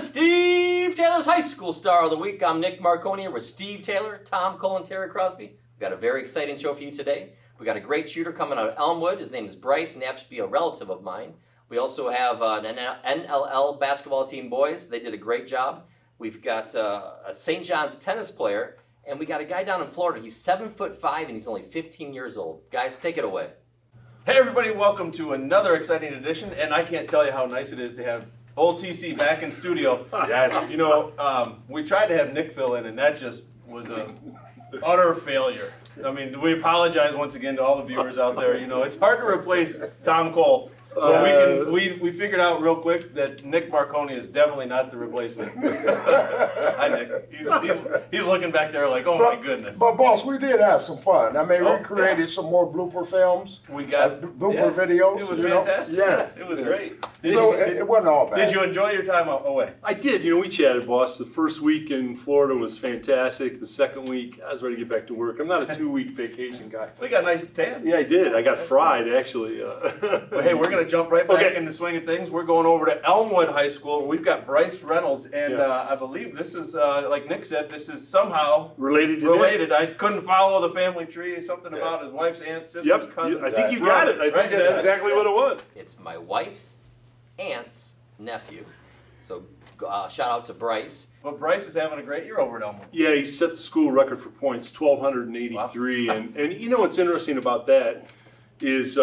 Steve Taylor's High School Star of the Week. I'm Nick Marconi here with Steve Taylor, Tom Cole, and Terry Crosby. We've got a very exciting show for you today. We've got a great shooter coming out of Elmwood. His name is Bryce, and he happens to be a relative of mine. We also have an NLL basketball team, boys. They did a great job. We've got a St. John's tennis player, and we got a guy down in Florida. He's 7'5", and he's only 15 years old. Guys, take it away. Hey everybody, welcome to another exciting edition, and I can't tell you how nice it is to have old TC back in studio. Yes. You know, we tried to have Nick fill in, and that just was an utter failure. I mean, we apologize once again to all the viewers out there. You know, it's hard to replace Tom Cole. But we figured out real quick that Nick Marconi is definitely not the replacement. Hi Nick. He's looking back there like, oh my goodness. But boss, we did have some fun. I mean, we created some more blooper films. We got blooper videos. It was fantastic. Yes, it was great. It wasn't all bad. Did you enjoy your time away? I did. You know, we chatted, boss. The first week in Florida was fantastic. The second week, I was ready to get back to work. I'm not a 2-week vacation guy. We got a nice tan. Yeah, I did. I got fried, actually. Well, hey, we're going to jump right back in the swing of things. We're going over to Elmwood High School. We've got Bryce Reynolds, and I believe this is, like Nick said, this is somehow related. I couldn't follow the family tree. Something about his wife's aunt, sister's cousin. I think you got it. I think that's exactly what it was. It's my wife's aunt's nephew. So shout out to Bryce. But Bryce is having a great year over at Elmwood. Yeah, he set the school record for points, 1,283. Wow. And you know what's interesting about that is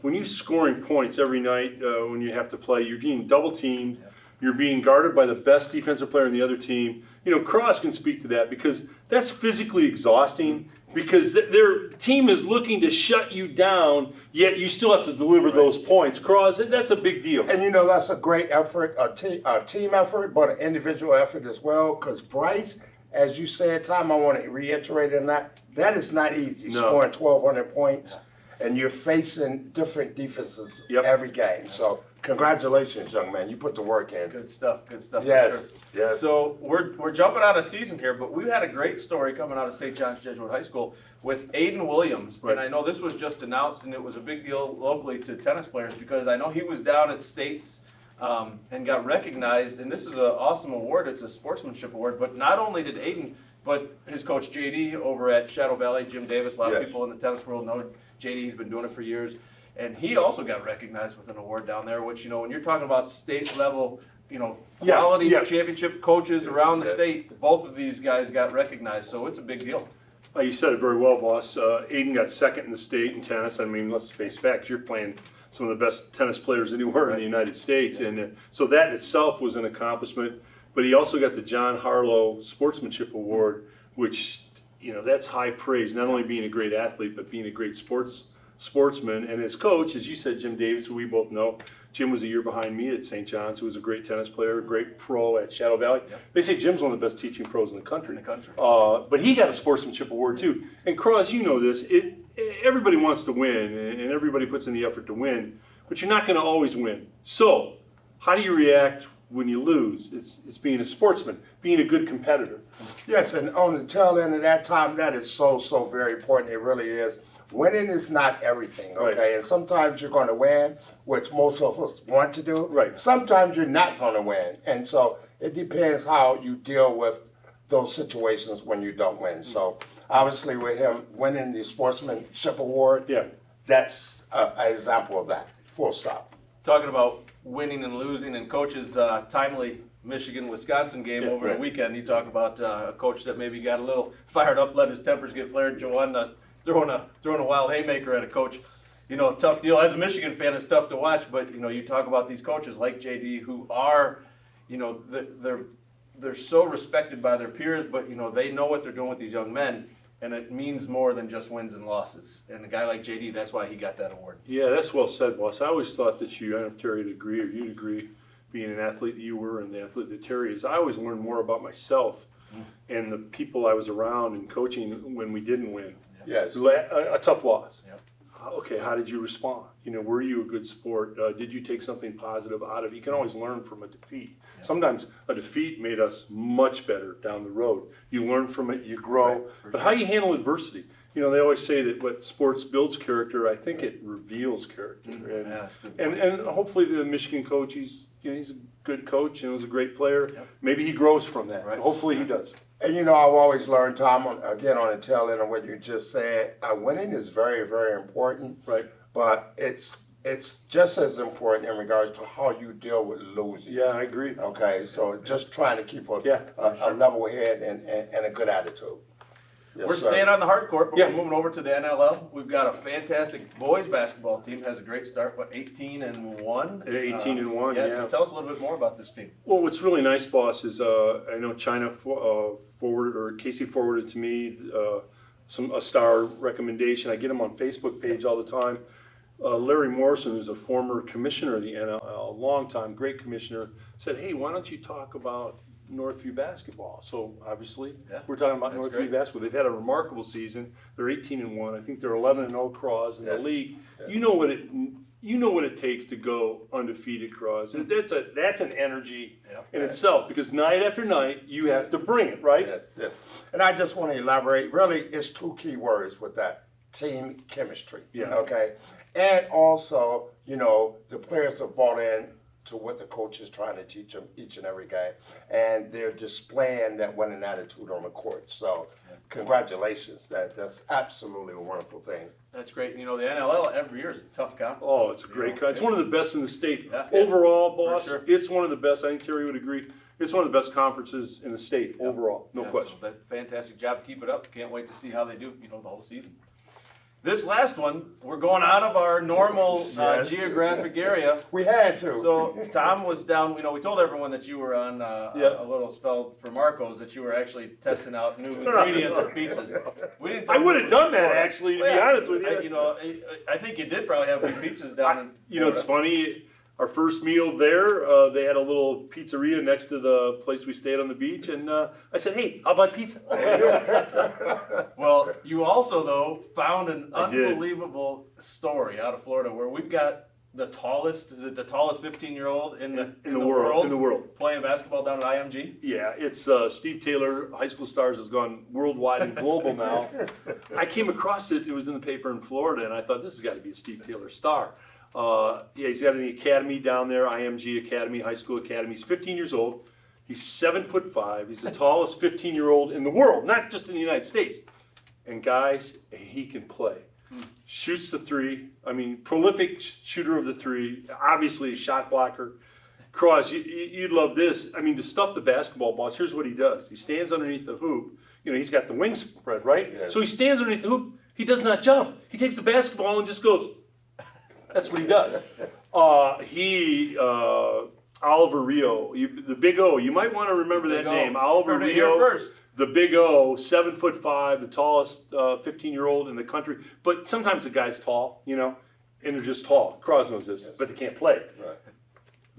when you're scoring points every night when you have to play, you're being double teamed. You're being guarded by the best defensive player in the other team. You know, Cross can speak to that because that's physically exhausting because their team is looking to shut you down, yet you still have to deliver those points. Cross, that's a big deal. And you know, that's a great effort, a team effort, but an individual effort as well, because Bryce, as you said, Tom, I want to reiterate on that is not easy, scoring 1,200 points, and you're facing different defenses every game. So congratulations, young man. You put the work in. Good stuff. Good stuff. Yes. For sure. Yes. So we're jumping out of season here, but we had a great story coming out of St. John's Jesuit High School with Aidan Williams. Right. And I know this was just announced, and it was a big deal locally to tennis players because I know he was down at States and got recognized. And this is an awesome award. It's a sportsmanship award. But not only did Aidan, but his coach JD over at Shadow Valley, Jim Davis. A lot of people in the tennis world know JD. He's been doing it for years. And he also got recognized with an award down there, which, you know, when you're talking about state level, you know, quality championship coaches around the state, both of these guys got recognized. So it's a big deal. You said it very well, boss. Aidan got second in the state in tennis. I mean, let's face facts. You're playing some of the best tennis players anywhere in the United States. And so that in itself was an accomplishment. But he also got the John Harlow Sportsmanship Award, which, you know, that's high praise, not only being a great athlete, but being a great sportsman. And his coach, as you said, Jim Davis, who we both know. Jim was a year behind me at St. John's, who was a great tennis player, a great pro at Shadow Valley. They say Jim's one of the best teaching pros in the country. But he got a sportsmanship award too. And Cross, you know this, everybody wants to win, and everybody puts in the effort to win, but you're not going to always win. So how do you react when you lose? It's being a sportsman, being a good competitor. Yes, and on the tail end of that time, that is so very important. It really is. Winning is not everything, okay? Right. And sometimes you're going to win, which most of us want to do. Right. Sometimes you're not going to win. And so it depends how you deal with those situations when you don't win. So obviously with him winning the sportsmanship award, that's an example of that, full stop. Talking about winning and losing and coaches' timely Michigan-Wisconsin game over the weekend, you talk about a coach that maybe got a little fired up, let his tempers get flared, Joanna throwing a wild haymaker at a coach. You know, tough deal. As a Michigan fan, it's tough to watch, but, you know, you talk about these coaches like JD who are, you know, they're so respected by their peers, but, you know, they know what they're doing with these young men, and it means more than just wins and losses. And a guy like JD, that's why he got that award. Yeah, that's well said, boss. I always thought that you, I don't know if Terry would agree or you'd agree, being an athlete that you were and the athlete that Terry is, I always learned more about myself and the people I was around and coaching when we didn't win. Yes. A tough loss. Okay, how did you respond? You know, were you a good sport? Did you take something positive out of it? You can always learn from a defeat. Sometimes a defeat made us much better down the road. You learn from it, you grow. But how you handle adversity? you know, they always say that what sports builds character, I think it reveals character. And hopefully the Michigan coach, he's a good coach and was a great player. Yep. Maybe he grows from that. Right. Hopefully he does. And you know, I've always learned, Tom, again on the tail end of what you just said, winning is very, very important. Right. But it's just as important in regards to how you deal with losing. Yeah, I agree. Okay, so just trying to keep a sure. level head and a good attitude. Yes, We're sir. staying on the hard court, but Yeah. we're moving over to the NLL. We've got a fantastic boys basketball team. Has a great start, 18-1. 18-1, So yeah. tell us a little bit more about this team. Well, what's really nice, boss, is I know China forwarded, or Casey forwarded to me a star recommendation. I get them on Facebook page all the time. Larry Morrison, who's a former commissioner of the NLL, a long time, great commissioner, said, hey, why don't you talk about Northview basketball? So obviously, we're talking about That's Northview great. basketball. They've had a remarkable season. They're 18-1. I think they're 11-0 Craws in the Yes. league. Yes. You know what it takes to go undefeated, Craws. That's an energy in itself, because night after night you have to bring it, right? Yes, yes. And I just want to elaborate. Really, it's two key words with that: team chemistry. Yeah. Okay. And also, you know, the players have bought in to what the coach is trying to teach them each and every game, and they're displaying that winning attitude on the court. So, congratulations. That's absolutely a wonderful thing. That's great. You know, the NLL every year is a tough conference. Oh, it's a great cut. It's one of the best in the state. Yeah. Overall, boss, sure. it's one of the best. I think Terry would agree. It's one of the best conferences in the state overall, no question. So fantastic job. Keep it up. Can't wait to see how they do, the whole season. This last one, we're going out of our normal Yes. geographic area. We had to. So Tom was down, we told everyone that you were on a little spell for Marco's, that you were actually testing out new ingredients for pizzas. We didn't. I would have done that, actually, to be honest with you. I think you did probably have some pizzas down in It's funny. Our first meal there, they had a little pizzeria next to the place we stayed on the beach, and I said, "Hey, how about pizza?" Well, you also though found an I did. unbelievable story out of Florida where we've got the tallest 15-year-old in the world In the world. playing basketball down at IMG. Yeah, it's Steve Taylor, High School Stars, has gone worldwide and global now. I came across it was in the paper in Florida, and I thought, this has got to be a Steve Taylor star. He's got an academy down there, IMG Academy, High School Academy. He's 15 years old. He's 7'5". He's the tallest 15-year-old in the world, not just in the United States. And guys, he can play. Shoots the three. I mean, prolific shooter of the three. Obviously a shot blocker. Cross, you'd love this. I mean, to stuff the basketball, boss, here's what he does. He stands underneath the hoop. He's got the wing spread, right? Yes. So he stands underneath the hoop. He does not jump. He takes the basketball and just goes. That's what he does. Oliver Rioux, the Big O. You might want to remember that name. Oliver Heard it here Rioux, first. the Big O, 7'5", the tallest 15-year-old in the country. But sometimes the guy's tall, and they're just tall. Cross knows this, but they can't play. Right.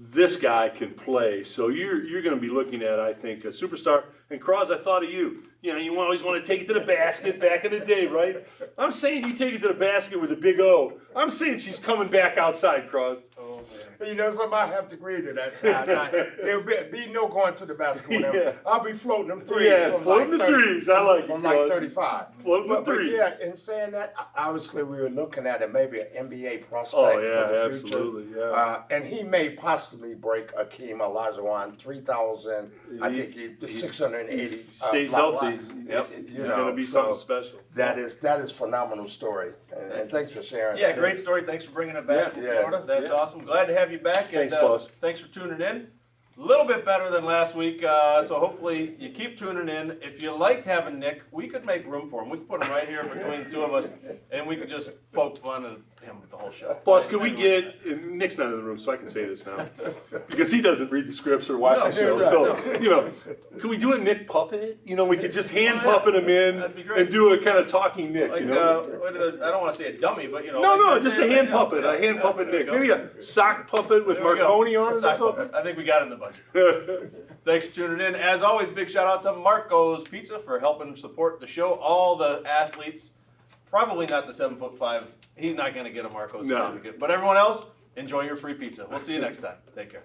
This guy can play, so you're going to be looking at, I think, a superstar. And Cross, I thought of you. You always want to take it to the basket back in the day, right? I'm saying you take it to the basket with a Big O. I'm saying she's coming back outside, Cross. Oh, man. Somebody have to agree to that time. There'll be no going to the basket. Yeah. I'll be floating them threes. Yeah, from floating the threes. I like it, from like Cross. 35. Floating the But threes. yeah, in saying that, obviously we were looking at it, maybe an NBA prospect Oh, for yeah, the future. absolutely, yeah. And he may possibly break Akeem Olajuwon 3,000. I think 680. Stays blocks. healthy. Yep. He's going to be something special. That is phenomenal story, and thanks for sharing. Yeah, that. great story. Thanks for bringing it back to Yeah. Florida. That's Yeah. awesome. Glad to have you back. Thanks, and, boss. Thanks for tuning in. A little bit better than last week, so hopefully you keep tuning in. If you liked having Nick, we could make room for him. We could put him right here between two of us, and we could just poke fun at him the whole show. Boss, could we get, Nick's not in the room, so I can say this now, because he doesn't read the scripts or watch the show, so, can we do a Nick puppet? We could just hand puppet him in That'd be great. and do a kind of talking Nick, Like, you what are the, I don't want to say a dummy, but No, just a hand puppet Nick. Maybe a sock puppet with There we go. Marconi on it or Sock something. puppet. I think we got it in the budget. Thanks for tuning in. As always, big shout out to Marco's Pizza for helping support the show. All the athletes, probably not the 7'5". He's not going to get a Marco's No. certificate, but everyone else, enjoy your free pizza. We'll see you next time. Take care.